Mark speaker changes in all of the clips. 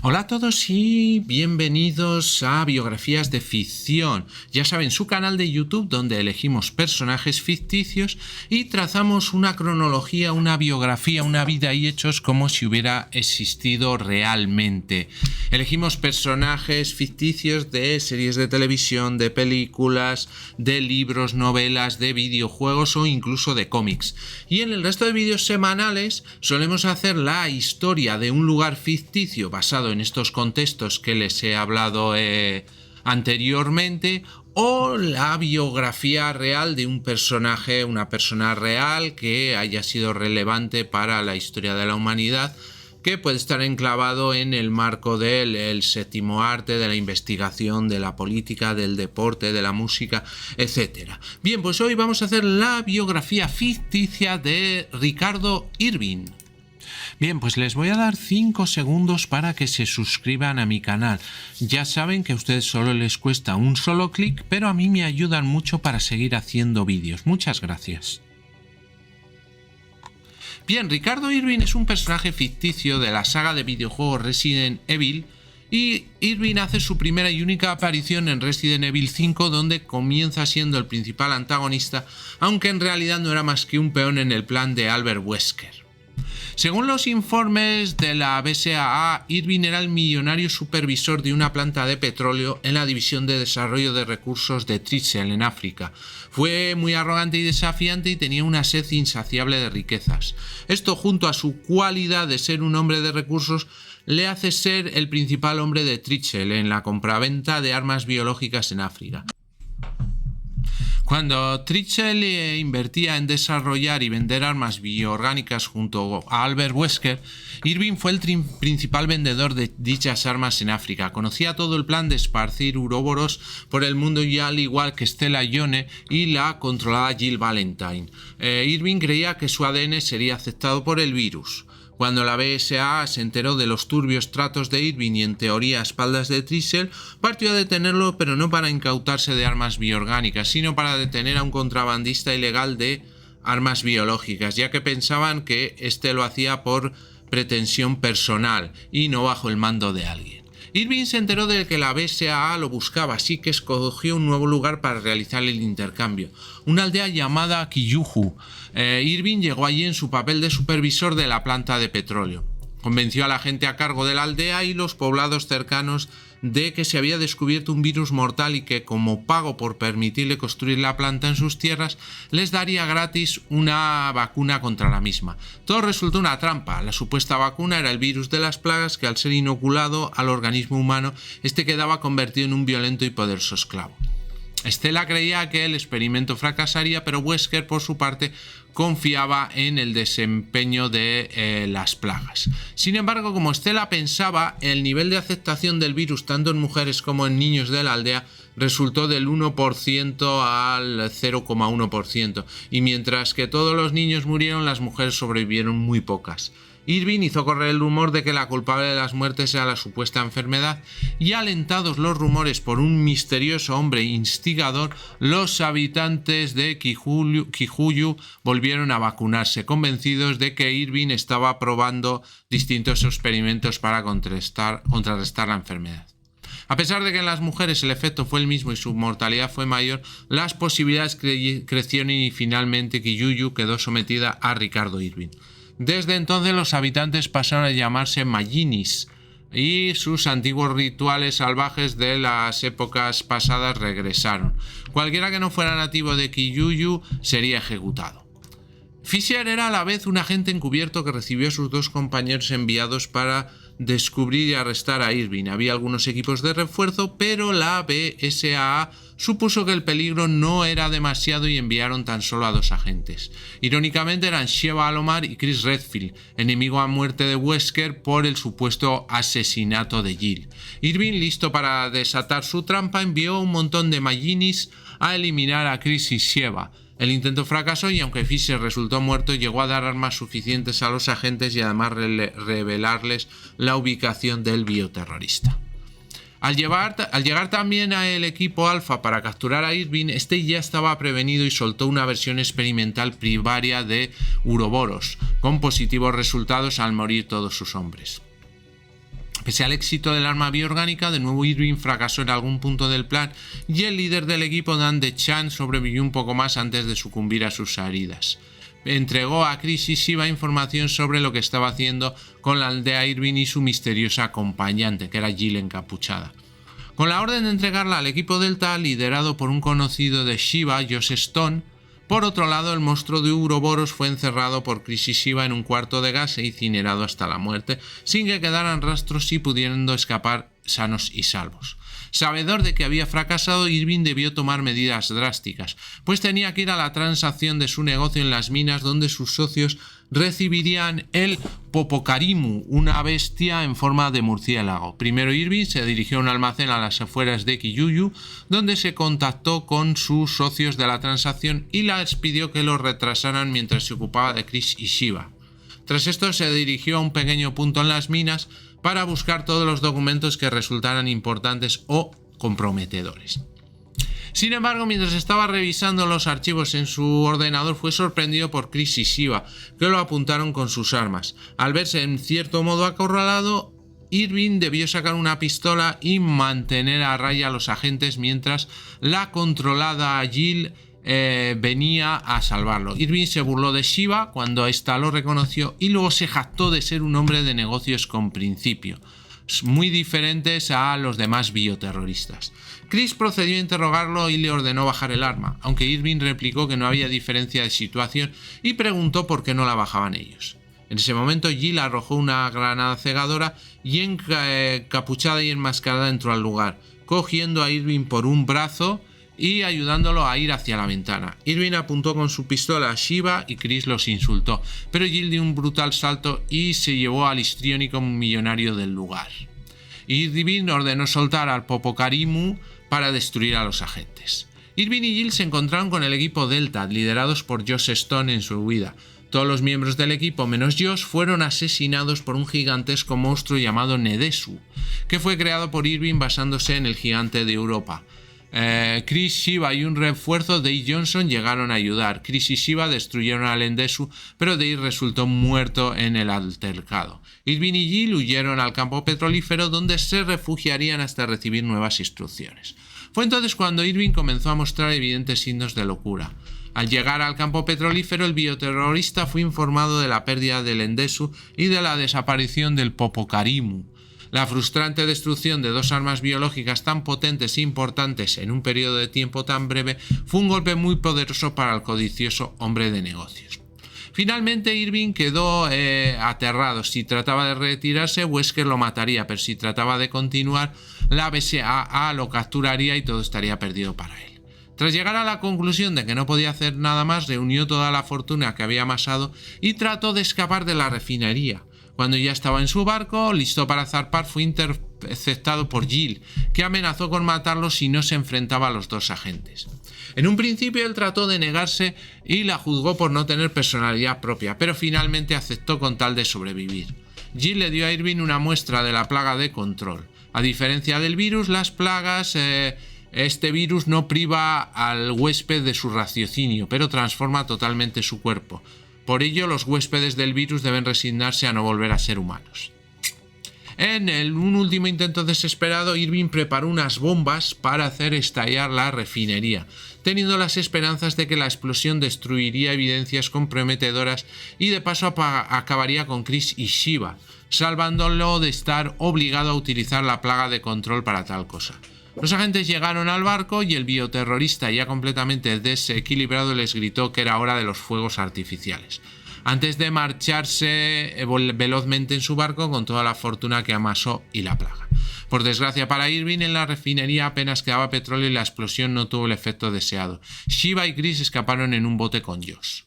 Speaker 1: Hola a todos y bienvenidos a Biografías de Ficción. Ya saben, su canal de YouTube donde elegimos personajes ficticios y trazamos una cronología, una biografía, una vida y hechos como si hubiera existido realmente. Elegimos personajes ficticios de series de televisión, de películas, de libros, novelas, de videojuegos o incluso de cómics. Y en el resto de vídeos semanales solemos hacer la historia de un lugar ficticio basado en estos contextos que les he hablado anteriormente, o la biografía real de un personaje, una persona real que haya sido relevante para la historia de la humanidad, que puede estar enclavado en el marco del séptimo arte, de la investigación, de la política, del deporte, de la música, etc. Bien, pues hoy vamos a hacer la biografía ficticia de Ricardo Irving. Bien, pues les voy a dar 5 segundos para que se suscriban a mi canal. Ya saben que a ustedes solo les cuesta un solo clic, pero a mí me ayudan mucho para seguir haciendo vídeos. Muchas gracias. Bien, Ricardo Irving es un personaje ficticio de la saga de videojuegos Resident Evil, y Irving hace su primera y única aparición en Resident Evil 5, donde comienza siendo el principal antagonista, aunque en realidad no era más que un peón en el plan de Albert Wesker. Según los informes de la BSAA, Irving era el millonario supervisor de una planta de petróleo en la división de desarrollo de recursos de Trichel en África. Fue muy arrogante y desafiante y tenía una sed insaciable de riquezas. Esto, junto a su cualidad de ser un hombre de recursos, le hace ser el principal hombre de Trichel en la compraventa de armas biológicas en África. Cuando Trichel invertía en desarrollar y vender armas bioorgánicas junto a Albert Wesker, Irving fue el principal vendedor de dichas armas en África. Conocía todo el plan de esparcir uroboros por el mundo, y al igual que Stella Yone y la controlada Jill Valentine. Irving creía que su ADN sería aceptado por el virus. Cuando la BSAA se enteró de los turbios tratos de Irving y en teoría a espaldas de Trichel, partió a detenerlo, pero no para incautarse de armas bioorgánicas, sino para detener a un contrabandista ilegal de armas biológicas, ya que pensaban que este lo hacía por pretensión personal y no bajo el mando de alguien. Irving se enteró de que la BSAA lo buscaba, así que escogió un nuevo lugar para realizar el intercambio, una aldea llamada Kiyuju. Irving llegó allí en su papel de supervisor de la planta de petróleo. Convenció a la gente a cargo de la aldea y los poblados cercanos de que se había descubierto un virus mortal y que, como pago por permitirle construir la planta en sus tierras, les daría gratis una vacuna contra la misma. Todo resultó una trampa. La supuesta vacuna era el virus de las plagas que, al ser inoculado al organismo humano, este quedaba convertido en un violento y poderoso esclavo. Stella creía que el experimento fracasaría, pero Wesker, por su parte, confiaba en el desempeño de las plagas. Sin embargo, como Stella pensaba, el nivel de aceptación del virus tanto en mujeres como en niños de la aldea resultó del 1% al 0,1%, y mientras que todos los niños murieron, las mujeres sobrevivieron muy pocas. Irving hizo correr el rumor de que la culpable de las muertes era la supuesta enfermedad, y alentados los rumores por un misterioso hombre instigador, los habitantes de Kiyuju volvieron a vacunarse, convencidos de que Irving estaba probando distintos experimentos para contrarrestar la enfermedad. A pesar de que en las mujeres el efecto fue el mismo y su mortalidad fue mayor, las posibilidades crecieron y finalmente Kiyuju quedó sometida a Ricardo Irving. Desde entonces los habitantes pasaron a llamarse Mallinis y sus antiguos rituales salvajes de las épocas pasadas regresaron. Cualquiera que no fuera nativo de Kiyuju sería ejecutado. Fisher era a la vez un agente encubierto que recibió a sus dos compañeros enviados para descubrir y arrestar a Irving. Había algunos equipos de refuerzo, pero la BSAA supuso que el peligro no era demasiado y enviaron tan solo a 2 agentes. Irónicamente eran Sheva Alomar y Chris Redfield, enemigo a muerte de Wesker por el supuesto asesinato de Jill. Irving, listo para desatar su trampa, envió un montón de Mallinis a eliminar a Chris y Sheva. El intento fracasó y aunque Fisher resultó muerto, llegó a dar armas suficientes a los agentes y además revelarles la ubicación del bioterrorista. Al llegar también al equipo Alpha para capturar a Irving, este ya estaba prevenido y soltó una versión experimental primaria de uroboros, con positivos resultados al morir todos sus hombres. Pese al éxito del arma bioorgánica, de nuevo Irving fracasó en algún punto del plan y el líder del equipo, Dan DeChan, sobrevivió un poco más antes de sucumbir a sus heridas. Entregó a Chris y Shiva información sobre lo que estaba haciendo con la aldea Irving y su misteriosa acompañante, que era Jill encapuchada. Con la orden de entregarla al equipo Delta, liderado por un conocido de Shiva, Josh Stone. Por otro lado, el monstruo de Uroboros fue encerrado por Chris y Shiva en un cuarto de gas e incinerado hasta la muerte, sin que quedaran rastros y pudiendo escapar sanos y salvos. Sabedor de que había fracasado, Irving debió tomar medidas drásticas, pues tenía que ir a la transacción de su negocio en las minas donde sus socios recibirían el Popocarimu, una bestia en forma de murciélago. Primero Irving se dirigió a un almacén a las afueras de Kiyuyu, donde se contactó con sus socios de la transacción y les pidió que los retrasaran mientras se ocupaba de Chris y Shiva. Tras esto se dirigió a un pequeño punto en las minas para buscar todos los documentos que resultaran importantes o comprometedores. Sin embargo, mientras estaba revisando los archivos en su ordenador, fue sorprendido por Chris y Shiva, que lo apuntaron con sus armas. Al verse en cierto modo acorralado, Irving debió sacar una pistola y mantener a raya a los agentes mientras la controlada Jill venía a salvarlo. Irving se burló de Shiva cuando ésta lo reconoció y luego se jactó de ser un hombre de negocios con principio, muy diferentes a los demás bioterroristas. Chris procedió a interrogarlo y le ordenó bajar el arma, aunque Irving replicó que no había diferencia de situación y preguntó por qué no la bajaban ellos. En ese momento Jill arrojó una granada cegadora y encapuchada y enmascarada entró al lugar, cogiendo a Irving por un brazo y ayudándolo a ir hacia la ventana. Irving apuntó con su pistola a Shiva y Chris los insultó, pero Jill dio un brutal salto y se llevó al histriónico millonario del lugar. Irving ordenó soltar al Popocarimu para destruir a los agentes. Irving y Jill se encontraron con el equipo Delta, liderados por Josh Stone en su huida. Todos los miembros del equipo, menos Josh, fueron asesinados por un gigantesco monstruo llamado Nedesu, que fue creado por Irving basándose en el gigante de Europa. Chris, Shiva y un refuerzo, Dave Johnson, llegaron a ayudar. Chris y Shiva destruyeron al Nedesu, pero Dave resultó muerto en el altercado. Irving y Jill huyeron al campo petrolífero, donde se refugiarían hasta recibir nuevas instrucciones. Fue entonces cuando Irving comenzó a mostrar evidentes signos de locura. Al llegar al campo petrolífero, el bioterrorista fue informado de la pérdida del Nedesu y de la desaparición del Popocarimu. La frustrante destrucción de dos armas biológicas tan potentes e importantes en un periodo de tiempo tan breve fue un golpe muy poderoso para el codicioso hombre de negocios. Finalmente Irving quedó aterrado. Si trataba de retirarse, Wesker lo mataría, pero si trataba de continuar, la BSAA lo capturaría y todo estaría perdido para él. Tras llegar a la conclusión de que no podía hacer nada más, reunió toda la fortuna que había amasado y trató de escapar de la refinería. Cuando ya estaba en su barco, listo para zarpar, fue interceptado por Jill, que amenazó con matarlo si no se enfrentaba a los dos agentes. En un principio él trató de negarse y la juzgó por no tener personalidad propia, pero finalmente aceptó con tal de sobrevivir. Jill le dio a Irving una muestra de la plaga de control. A diferencia del virus, las plagas... Este virus no priva al huésped de su raciocinio, pero transforma totalmente su cuerpo. Por ello, los huéspedes del virus deben resignarse a no volver a ser humanos. En un último intento desesperado, Irving preparó unas bombas para hacer estallar la refinería, teniendo las esperanzas de que la explosión destruiría evidencias comprometedoras y de paso acabaría con Chris y Shiva, salvándolo de estar obligado a utilizar la plaga de control para tal cosa. Los agentes llegaron al barco y el bioterrorista, ya completamente desequilibrado, les gritó que era hora de los fuegos artificiales, antes de marcharse velozmente en su barco con toda la fortuna que amasó y la plaga. Por desgracia para Irving, en la refinería apenas quedaba petróleo y la explosión no tuvo el efecto deseado. Shiva y Chris escaparon en un bote con Josh.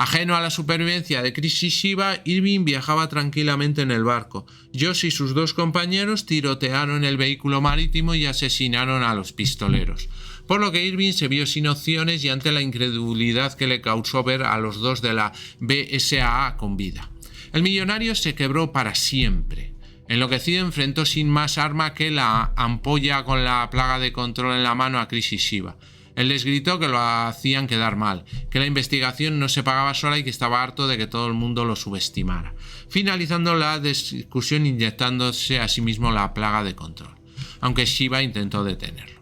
Speaker 1: Ajeno a la supervivencia de Chris y Shiva, Irving viajaba tranquilamente en el barco. Josh y sus dos compañeros tirotearon el vehículo marítimo y asesinaron a los pistoleros, por lo que Irving se vio sin opciones y ante la incredulidad que le causó ver a los dos de la BSAA con vida. El millonario se quebró para siempre. Enloquecido, enfrentó sin más arma que la ampolla con la plaga de control en la mano a Chris y Shiva. Él les gritó que lo hacían quedar mal, que la investigación no se pagaba sola y que estaba harto de que todo el mundo lo subestimara, finalizando la discusión inyectándose a sí mismo la plaga de control, aunque Shiva intentó detenerlo.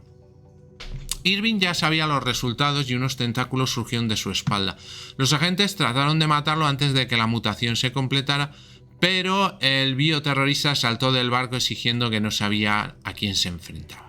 Speaker 1: Irving ya sabía los resultados y unos tentáculos surgieron de su espalda. Los agentes trataron de matarlo antes de que la mutación se completara, pero el bioterrorista saltó del barco exigiendo que no sabía a quién se enfrentaba.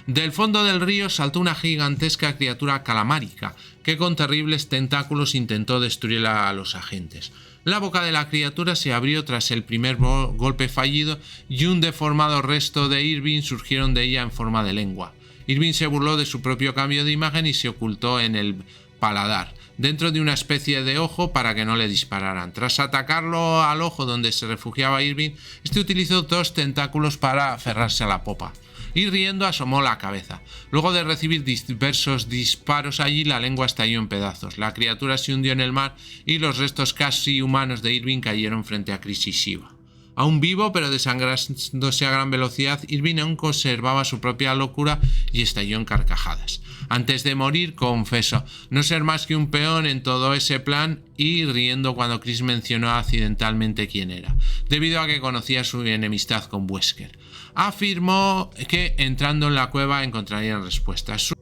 Speaker 1: Del fondo del río saltó una gigantesca criatura calamárica que con terribles tentáculos intentó destruir a los agentes. La boca de la criatura se abrió tras el primer golpe fallido y un deformado resto de Irving surgieron de ella en forma de lengua. Irving se burló de su propio cambio de imagen y se ocultó en el paladar, dentro de una especie de ojo para que no le dispararan. Tras atacarlo al ojo donde se refugiaba Irving, este utilizó 2 tentáculos para aferrarse a la popa y riendo asomó la cabeza. Luego de recibir diversos disparos allí, la lengua estalló en pedazos. La criatura se hundió en el mar y los restos casi humanos de Irving cayeron frente a Chris y Shiva. Aún vivo, pero desangrándose a gran velocidad, Irving aún conservaba su propia locura y estalló en carcajadas. Antes de morir, confesó no ser más que un peón en todo ese plan y riendo cuando Chris mencionó accidentalmente quién era, debido a que conocía su enemistad con Wesker. Afirmó que entrando en la cueva encontrarían respuestas.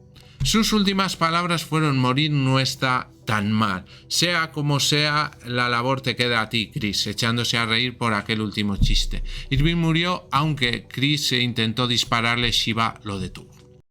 Speaker 1: Sus últimas palabras fueron: morir no está tan mal. Sea como sea, la labor te queda a ti, Chris, echándose a reír por aquel último chiste. Irving murió, aunque Chris intentó dispararle, Shiva lo detuvo.